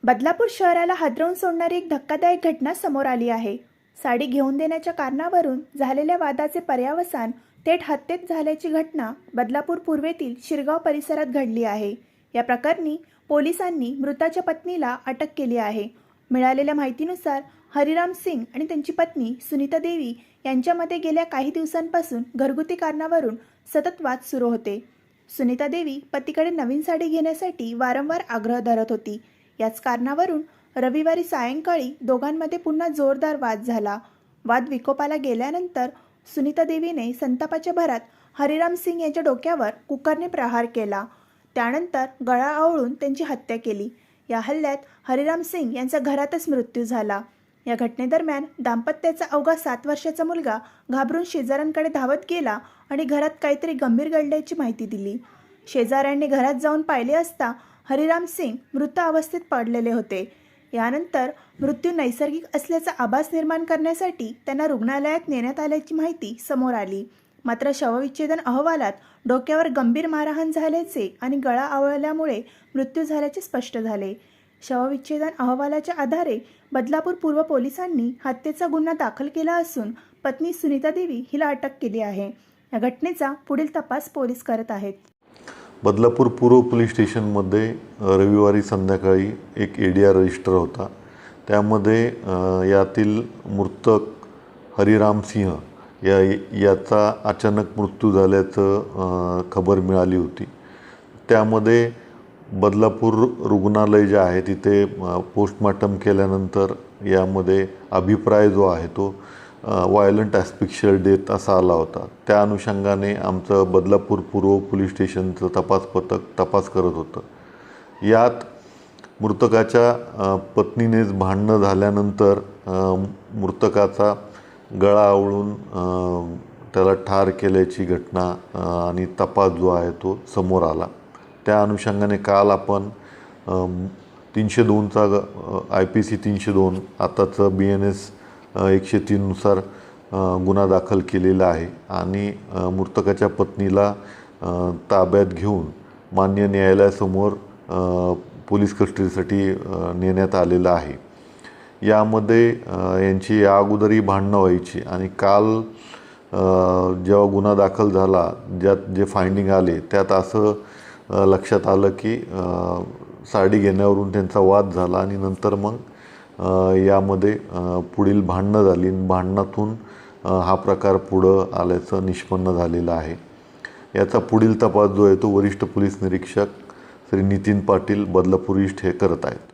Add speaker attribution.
Speaker 1: बदलापूर शहराला हादरवून सोडणारी एक धक्कादायक घटना समोर आली आहे. साडी घेऊन देण्याच्या कारणावरून झालेल्या वादाचे पर्यावसान थेट हत्येत झाल्याची घटना बदलापूर पूर्वेतील शिरगाव परिसरात घडली आहे. या प्रकरणी पोलिसांनी मृताच्या पत्नीला अटक केली आहे. मिळालेल्या माहितीनुसार हरिराम सिंग आणि त्यांची पत्नी सुनीता देवी यांच्यामध्ये गेल्या काही दिवसांपासून घरगुती कारणावरून सतत वाद सुरू होते. सुनीता देवी पतीकडे नवीन साडी घेण्यासाठी वारंवार आग्रह धरत होती. याच कारणावरून रविवारी सायंकाळी दोघांमध्ये पुन्हा जोरदार वाद झाला. वाद विकोपाला गेल्यानंतर सुनीता देवीने संतापाच्या भरात हरिराम सिंग यांच्या डोक्यावर कुकरने प्रहार केला. त्यानंतर गळा आवळून त्यांची हत्या केली. या हल्ल्यात हरिराम सिंग यांचा घरातच मृत्यू झाला. या घटनेदरम्यान दाम्पत्याचा अवघा 7 वर्षाचा मुलगा घाबरून शेजाऱ्यांकडे धावत गेला आणि घरात काहीतरी गंभीर घडल्याची माहिती दिली. शेजाऱ्यांनी घरात जाऊन पाहिले असता हरिराम सिंग मृत अवस्थेत पडलेले होते. यानंतर मृत्यू नैसर्गिक असल्याचा आभास निर्माण करण्यासाठी त्यांना रुग्णालयात नेण्यात आल्याची माहिती समोर आली. मात्र शवविच्छेदन अहवालात डोक्यावर गंभीर मारहाण झाल्याचे आणि गळा आवळल्यामुळे मृत्यू झाल्याचे स्पष्ट झाले. शवविच्छेदन अहवालाच्या आधारे बदलापूर पूर्व पोलिसांनी हत्येचा गुन्हा दाखल केला असून पत्नी सुनीता देवी हिला अटक केली आहे. या घटनेचा पुढील तपास पोलीस करत आहेत.
Speaker 2: बदलापूर पूर्व पोलीस स्टेशनमध्ये रविवारी संध्याकाळी एक ADR रजिस्टर होता. त्यामध्ये यातील मृतक हरिराम सिंह याचा अचानक मृत्यू झाल्याचं खबर मिळाली होती. त्यामध्ये बदलापूर रुग्णालय जे आहे तिथे पोस्टमॉर्टम केल्यानंतर यामध्ये अभिप्राय जो आहे तो व्हायलंट ॲस्फिक्शियल डेथ असा आला होता. त्या अनुषंगाने आमचं बदलापूर पूर्व पोलीस स्टेशनचं तपास पथक तपास करत होतं. यात मृतकाच्या पत्नीनेच भांडणं झाल्यानंतर मृतकाचा गळा आवळून त्याला ठार केल्याची घटना आणि तपास जो आहे तो समोर आला. त्या अनुषंगाने काल आपण 302चा IPC 302 आताचं BNS 103 नुसार गुन्हा दाखल केलेला आहे आणि मृतकाच्या पत्नीला ताब्यात घेऊन मान्य न्यायालयासमोर पोलीस कस्टडीसाठी नेण्यात आलेलं आहे. यामध्ये यांची या अगोदरही भांडणं व्हायची आणि काल जेव्हा गुन्हा दाखल झाला ज्यात जे फाइंडिंग आले त्यात असं लक्षात आलं की साडी घेण्यावरून त्यांचा वाद झाला आणि नंतर मग यामध्ये पुढील भांडणं झाली. भांडणातून हा प्रकार पुढं आल्याचं निष्पन्न झालेलं आहे. याचा पुढील तपास जो आहे तो वरिष्ठ पोलीस निरीक्षक श्री नितीन पाटील बदलापूर ईस्ट हे करत आहेत.